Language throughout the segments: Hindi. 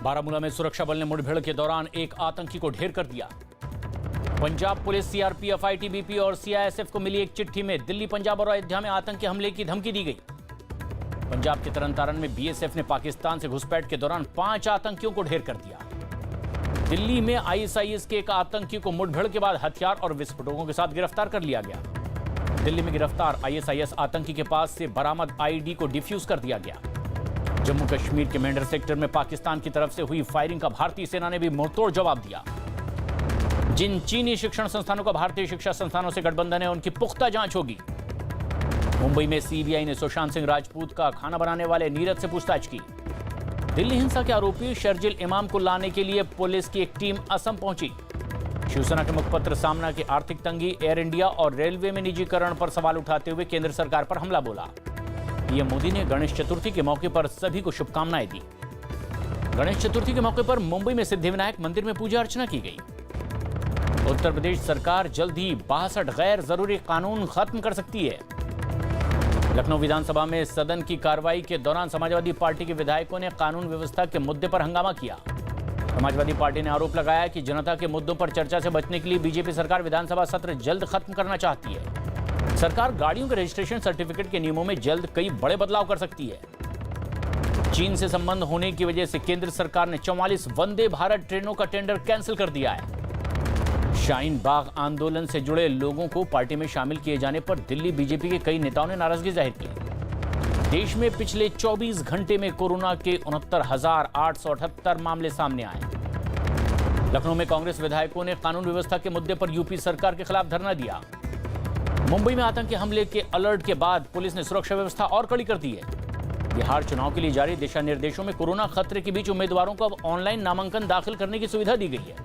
बारामूला में सुरक्षा बल ने मुठभेड़ के दौरान एक आतंकी को ढेर कर दिया। पंजाब पुलिस, सीआरपीएफ, आईटीबीपी और सीआईएसएफ को मिली एक चिट्ठी में दिल्ली, पंजाब और अयोध्या में आतंकी हमले की धमकी दी गई। पंजाब के तरनतारन में बीएसएफ ने पाकिस्तान से घुसपैठ के दौरान 5 आतंकियों को ढेर कर दिया। दिल्ली में आईएसआईएस के एक आतंकी को मुठभेड़ के बाद हथियार और विस्फोटकों के साथ गिरफ्तार कर लिया गया। दिल्ली में गिरफ्तार आईएसआईएस आतंकी के पास से बरामद आईईडी को डिफ्यूज कर दिया गया। जम्मू कश्मीर के मेंढर सेक्टर में पाकिस्तान की तरफ से हुई फायरिंग का भारतीय सेना ने भी मुंहतोड़ जवाब दिया। जिन चीनी शिक्षण संस्थानों का भारतीय शिक्षा संस्थानों से गठबंधन है, उनकी पुख्ता जांच होगी। मुंबई में सीबीआई ने सुशांत सिंह राजपूत का खाना बनाने वाले नीरज से पूछताछ की। दिल्ली हिंसा के आरोपी शर्जिल इमाम को लाने के लिए पुलिस की एक टीम असम पहुंची। शिवसेना के मुखपत्र सामना की आर्थिक तंगी, एयर इंडिया और रेलवे में निजीकरण पर सवाल उठाते हुए केंद्र सरकार पर हमला बोला। पीएम मोदी ने गणेश चतुर्थी के मौके पर सभी को शुभकामनाएं दी। गणेश चतुर्थी के मौके पर मुंबई में सिद्धिविनायक मंदिर में पूजा अर्चना की गई। उत्तर प्रदेश सरकार जल्द ही 62 गैर जरूरी कानून खत्म कर सकती है। लखनऊ विधानसभा में सदन की कार्रवाई के दौरान समाजवादी पार्टी के विधायकों ने कानून व्यवस्था के मुद्दे पर हंगामा किया। समाजवादी पार्टी ने आरोप लगाया कि जनता के मुद्दों पर चर्चा से बचने के लिए बीजेपी सरकार विधानसभा सत्र जल्द खत्म करना चाहती है। सरकार गाड़ियों के रजिस्ट्रेशन सर्टिफिकेट के नियमों में जल्द कई बड़े बदलाव कर सकती है। चीन से संबंध होने की वजह से केंद्र सरकार ने 44 वंदे भारत ट्रेनों का टेंडर कैंसिल कर दिया है। शाहीन बाग आंदोलन से जुड़े लोगों को पार्टी में शामिल किए जाने पर दिल्ली बीजेपी के कई नेताओं ने नाराजगी जाहिर की। देश में पिछले 24 घंटे में कोरोना के 69,878 मामले सामने आए। लखनऊ में कांग्रेस विधायकों ने कानून व्यवस्था के मुद्दे पर यूपी सरकार के खिलाफ धरना दिया। मुंबई में आतंकी हमले के अलर्ट के बाद पुलिस ने सुरक्षा व्यवस्था और कड़ी कर दी है। बिहार चुनाव के लिए जारी दिशा निर्देशों में कोरोना खतरे के बीच उम्मीदवारों को अब ऑनलाइन नामांकन दाखिल करने की सुविधा दी गई है।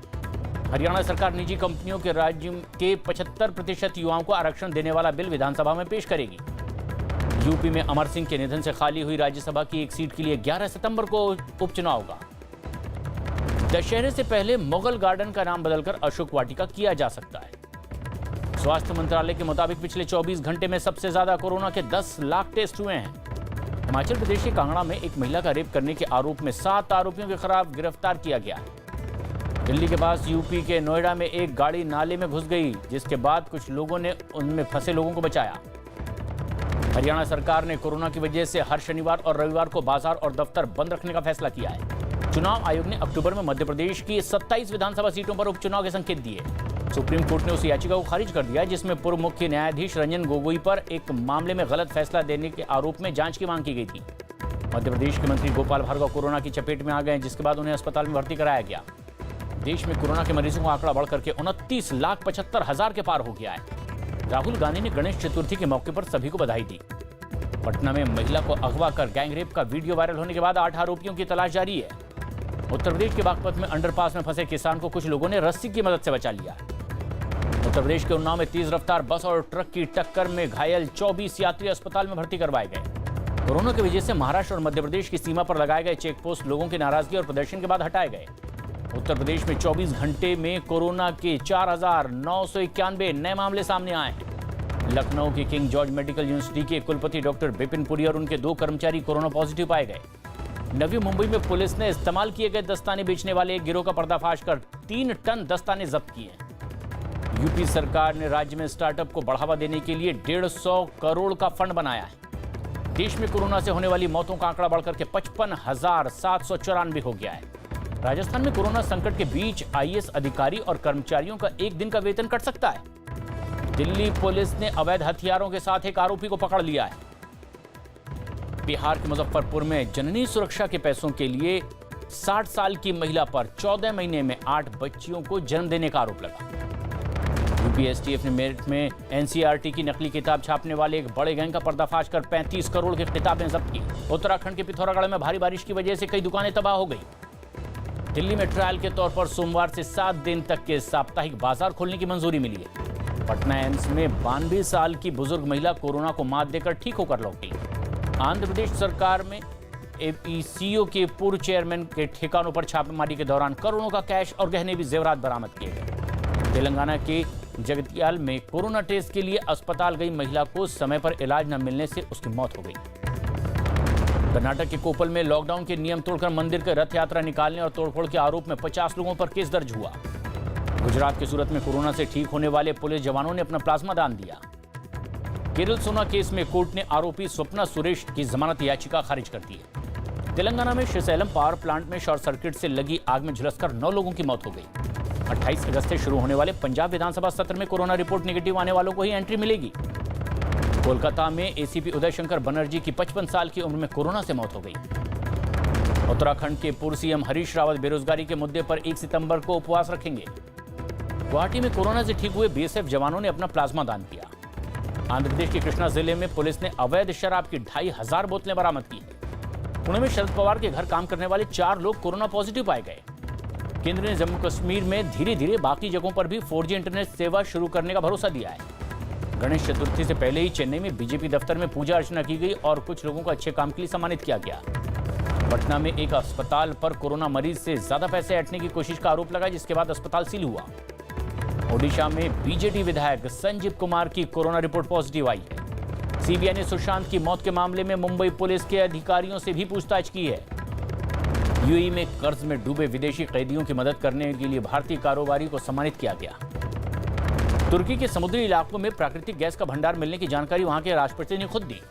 हरियाणा सरकार निजी कंपनियों के राज्य के 75% युवाओं को आरक्षण देने वाला बिल विधानसभा में पेश करेगी। यूपी में अमर सिंह के निधन से खाली हुई राज्यसभा की एक सीट के लिए 11 सितंबर को उपचुनाव होगा। दशहरे से पहले मुगल गार्डन का नाम बदलकर अशोक वाटिका किया जा सकता है। स्वास्थ्य मंत्रालय के मुताबिक पिछले 24 घंटे में सबसे ज्यादा कोरोना के 10 लाख टेस्ट हुए हैं। हिमाचल प्रदेश के कांगड़ा में एक महिला का रेप करने के आरोप में 7 आरोपियों के खिलाफ गिरफ्तार किया गया है। दिल्ली के पास यूपी के नोएडा में एक गाड़ी नाले में घुस गई, जिसके बाद कुछ लोगों ने उनमें फंसे लोगों को बचाया। हरियाणा सरकार ने कोरोना की वजह से हर शनिवार और रविवार को बाजार और दफ्तर बंद रखने का फैसला किया है। चुनाव आयोग ने अक्टूबर में मध्य प्रदेश की 27 विधानसभा सीटों पर उपचुनाव के संकेत दिए। सुप्रीम कोर्ट ने उस याचिका को खारिज कर दिया जिसमें पूर्व मुख्य न्यायाधीश रंजन गोगोई पर एक मामले में गलत फैसला देने के आरोप में जांच की मांग की गई थी। मध्य प्रदेश के मंत्री गोपाल भार्गव कोरोना की चपेट में आ गए, जिसके बाद उन्हें अस्पताल में भर्ती कराया गया। देश में कोरोना के मरीजों का आंकड़ा बढ़कर के 29,75,000 के पार हो गया है। राहुल गांधी ने गणेश चतुर्थी के मौके पर सभी को बधाई दी। पटना में महिला को अगवा कर गैंगरेप का वीडियो वायरल होने के बाद 8 आरोपियों की तलाश जारी है। उत्तर प्रदेश के बागपत में अंडरपास में फंसे किसान को कुछ लोगों ने रस्सी की मदद से बचा लिया। उत्तर प्रदेश के उन्नाव में तेज रफ्तार बस और ट्रक की टक्कर में घायल 24 यात्री अस्पताल में भर्ती करवाए गए। कोरोना की वजह से महाराष्ट्र और मध्य प्रदेश की सीमा पर लगाए गए चेक पोस्ट लोगों की नाराजगी और प्रदर्शन के बाद हटाए गए। उत्तर प्रदेश में 24 घंटे में कोरोना के 4,991 नए मामले सामने आए हैं। लखनऊ के किंग जॉर्ज मेडिकल यूनिवर्सिटी के कुलपति डॉक्टर विपिन पुरी और उनके 2 कर्मचारी कोरोना पॉजिटिव पाए गए। नवी मुंबई में पुलिस ने इस्तेमाल किए गए दस्ताने बेचने वाले एक गिरोह का पर्दाफाश कर 3 टन दस्ताने जब्त किए हैं। यूपी सरकार ने राज्य में स्टार्टअप को बढ़ावा देने के लिए 150 करोड़ का फंड बनाया है। देश में कोरोना से होने वाली मौतों का आंकड़ा बढ़कर के 55,794 हो गया है। राजस्थान में कोरोना संकट के बीच आईएएस अधिकारी और कर्मचारियों का एक दिन का वेतन कट सकता है। दिल्ली पुलिस ने अवैध हथियारों के साथ एक आरोपी को पकड़ लिया है। बिहार के मुजफ्फरपुर में जननी सुरक्षा के पैसों के लिए 60 साल की महिला पर 14 महीने में 8 बच्चियों को जन्म देने का आरोप लगा। यूपी एसटीएफ ने मेरठ में एनसीईआरटी की नकली किताब छापने वाले एक बड़े गैंग का पर्दाफाश कर 35 करोड़ की किताबें जब्त की। उत्तराखंड के पिथौरागढ़ में भारी बारिश की वजह से कई दुकानें तबाह हो गई। दिल्ली में ट्रायल के तौर पर सोमवार से 7 दिन तक के साप्ताहिक बाजार खोलने की मंजूरी मिली है। पटना एम्स में 92 साल की बुजुर्ग महिला कोरोना को मात देकर ठीक होकर लौटी। आंध्र प्रदेश सरकार में एपीसीओ के पूर्व चेयरमैन के ठिकानों पर छापेमारी के दौरान करोड़ों का कैश और गहने भी जेवरात बरामद किए गए। तेलंगाना के जगतियाल में कोरोना टेस्ट के लिए अस्पताल गई महिला को समय पर इलाज न मिलने से उसकी मौत हो गई। कर्नाटक के कोपल में लॉकडाउन के नियम तोड़कर मंदिर के रथ यात्रा निकालने और तोड़फोड़ के आरोप में 50 लोगों पर केस दर्ज हुआ। गुजरात के सूरत में कोरोना से ठीक होने वाले पुलिस जवानों ने अपना प्लाज्मा दान दिया। केरल सोना केस में कोर्ट ने आरोपी स्वप्ना सुरेश की जमानत याचिका खारिज कर दी है। तेलंगाना में श्रीसैलम पावर प्लांट में शॉर्ट सर्किट से लगी आग में झुलसकर 9 लोगों की मौत हो गई। 28 अगस्त से शुरू होने वाले पंजाब विधानसभा सत्र में कोरोना रिपोर्ट नेगेटिव आने वालों को ही एंट्री मिलेगी। कोलकाता में एसीपी उदय शंकर बनर्जी की 55 साल की उम्र में कोरोना से मौत हो गई। उत्तराखंड के पूर्व सीएम हरीश रावत बेरोजगारी के मुद्दे पर 1 सितंबर को उपवास रखेंगे। गुवाहाटी में कोरोना से ठीक हुए बीएसएफ जवानों ने अपना प्लाज्मा दान किया। आंध्र प्रदेश के कृष्णा जिले में पुलिस ने अवैध शराब की 2500 बोतलें बरामद की है। पुणे में शरद पवार के घर काम करने वाले 4 लोग कोरोना पॉजिटिव पाए गए। केंद्र ने जम्मू कश्मीर में धीरे धीरे बाकी जगहों पर भी 4G इंटरनेट सेवा शुरू करने का भरोसा दिया है। गणेश चतुर्थी से पहले ही चेन्नई में बीजेपी दफ्तर में पूजा अर्चना की गई और कुछ लोगों को अच्छे काम के लिए सम्मानित किया गया। पटना में एक अस्पताल पर कोरोना मरीज से ज्यादा पैसे ऐंठने की कोशिश का आरोप लगा, जिसके बाद अस्पताल सील हुआ। ओडिशा में बीजेडी विधायक संजीव कुमार की कोरोना रिपोर्ट पॉजिटिव आई है। सीबीआई ने सुशांत की मौत के मामले में मुंबई पुलिस के अधिकारियों से भी पूछताछ की है। यूएई में कर्ज में डूबे विदेशी कैदियों की मदद करने के लिए भारतीय कारोबारी को सम्मानित किया गया। तुर्की के समुद्री इलाकों में प्राकृतिक गैस का भंडार मिलने की जानकारी वहां के राष्ट्रपति ने खुद दी।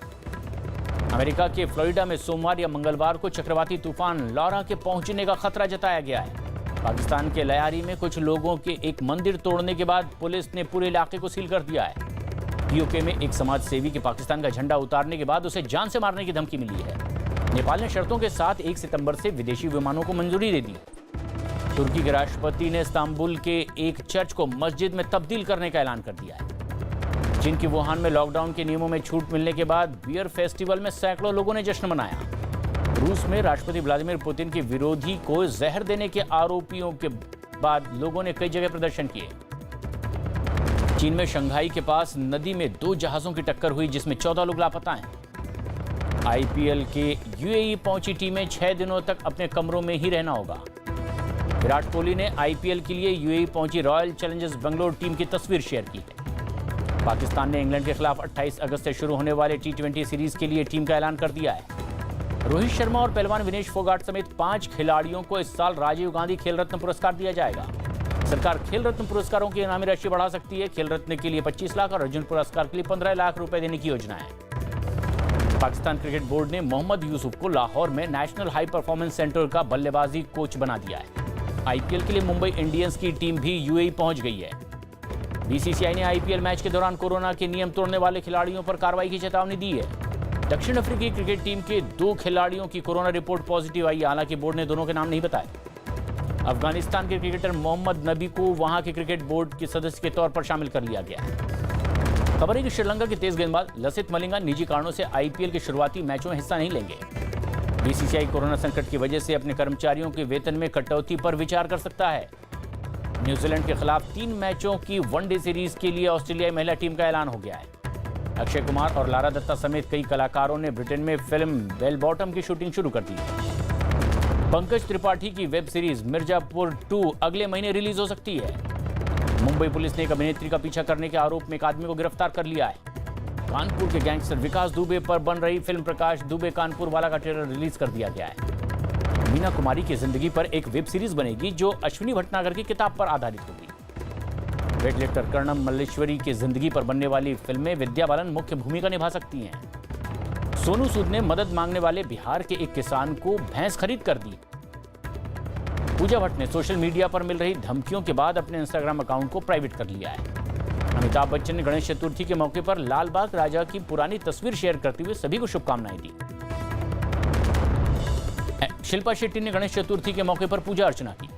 अमेरिका के फ्लोरिडा में सोमवार या मंगलवार को चक्रवाती तूफान लॉरा के पहुंचने का खतरा जताया गया है। पाकिस्तान के लयारी में कुछ लोगों के एक मंदिर तोड़ने के बाद पुलिस ने पूरे इलाके को सील कर दिया है। पीओके में एक समाज सेवी के पाकिस्तान का झंडा उतारने के बाद उसे जान से मारने की धमकी मिली है। नेपाल ने शर्तों के साथ 1 सितंबर से विदेशी विमानों को मंजूरी दे दी। तुर्की के राष्ट्रपति ने इस्तांबुल के एक चर्च को मस्जिद में तब्दील करने का ऐलान कर दिया है। चीन के वुहान में लॉकडाउन के नियमों में छूट मिलने के बाद बियर फेस्टिवल में सैकड़ों लोगों ने जश्न मनाया। रूस में राष्ट्रपति व्लादिमीर पुतिन के विरोधी को जहर देने के आरोपियों के बाद लोगों ने कई जगह प्रदर्शन किए। चीन में शंघाई के पास नदी में 2 जहाजों की टक्कर हुई, जिसमें 14 लोग लापता हैं। आईपीएल के यूएई पहुंची टीमें 6 दिनों तक अपने कमरों में ही रहना होगा। विराट कोहली ने आईपीएल के लिए यूएई पहुंची रॉयल चैलेंजर्स बेंगलोर टीम की तस्वीर शेयर की है। पाकिस्तान ने इंग्लैंड के खिलाफ 28 अगस्त से शुरू होने वाले T20 सीरीज के लिए टीम का ऐलान कर दिया है। रोहित शर्मा और पहलवान विनेश फोगाट समेत 5 खिलाड़ियों को इस साल राजीव गांधी खेल रत्न पुरस्कार दिया जाएगा। सरकार खेल रत्न पुरस्कारों की इनामी राशि बढ़ा सकती है। खेल रत्न के लिए 25 लाख और अर्जुन पुरस्कार के लिए 15 लाख रुपए देने की योजना है। पाकिस्तान क्रिकेट बोर्ड ने मोहम्मद यूसुफ को लाहौर में नेशनल हाई परफॉर्मेंस सेंटर का बल्लेबाजी कोच बना दिया है। आईपीएल के लिए मुंबई इंडियंस की टीम भी यूएई पहुंच गई है। बीसीसीआई ने आईपीएल मैच के दौरान कोरोना के नियम तोड़ने वाले खिलाड़ियों पर कार्रवाई की चेतावनी दी है। दक्षिण अफ्रीकी क्रिकेट टीम के 2 खिलाड़ियों की कोरोना रिपोर्ट पॉजिटिव आई, हालांकि बोर्ड ने दोनों के नाम नहीं बताए। अफगानिस्तान के क्रिकेटर मोहम्मद नबी को वहां के क्रिकेट बोर्ड के सदस्य के तौर पर शामिल कर लिया गया है। खबर है कि श्रीलंका के तेज गेंदबाज लसित मलिंगा निजी कारणों से आईपीएल के शुरुआती मैचों में हिस्सा नहीं लेंगे। बीसीसीआई कोरोना संकट की वजह से अपने कर्मचारियों के वेतन में कटौती पर विचार कर सकता है। न्यूजीलैंड के खिलाफ 3 मैचों की वनडे सीरीज के लिए ऑस्ट्रेलियाई महिला टीम का ऐलान हो गया है। अक्षय कुमार और लारा दत्ता समेत कई कलाकारों ने ब्रिटेन में फिल्म बेल बॉटम की शूटिंग शुरू कर दी है। पंकज त्रिपाठी की वेब सीरीज मिर्जापुर 2 अगले महीने रिलीज हो सकती है। मुंबई पुलिस ने एक अभिनेत्री का पीछा करने के आरोप में एक आदमी को गिरफ्तार कर लिया है। कानपुर के गैंगस्टर विकास दुबे पर बन रही फिल्म प्रकाश दुबे कानपुर वाला का ट्रेलर रिलीज कर दिया गया है। मीना कुमारी की जिंदगी पर एक वेब सीरीज बनेगी जो अश्विनी भटनागर की किताब पर आधारित होगी। वेटलिफ्टर कर्णम मल्लेश्वरी की जिंदगी पर बनने वाली फिल्में विद्या बालन मुख्य भूमिका निभा सकती हैं। सोनू सूद ने मदद मांगने वाले बिहार के एक किसान को भैंस खरीद कर दी। पूजा भट्ट ने सोशल मीडिया पर मिल रही धमकियों के बाद अपने इंस्टाग्राम अकाउंट को प्राइवेट कर लिया है। अमिताभ बच्चन ने गणेश चतुर्थी के मौके पर लालबाग राजा की पुरानी तस्वीर शेयर करते हुए सभी को शुभकामनाएं दी। शिल्पा शेट्टी ने गणेश चतुर्थी के मौके पर पूजा अर्चना की।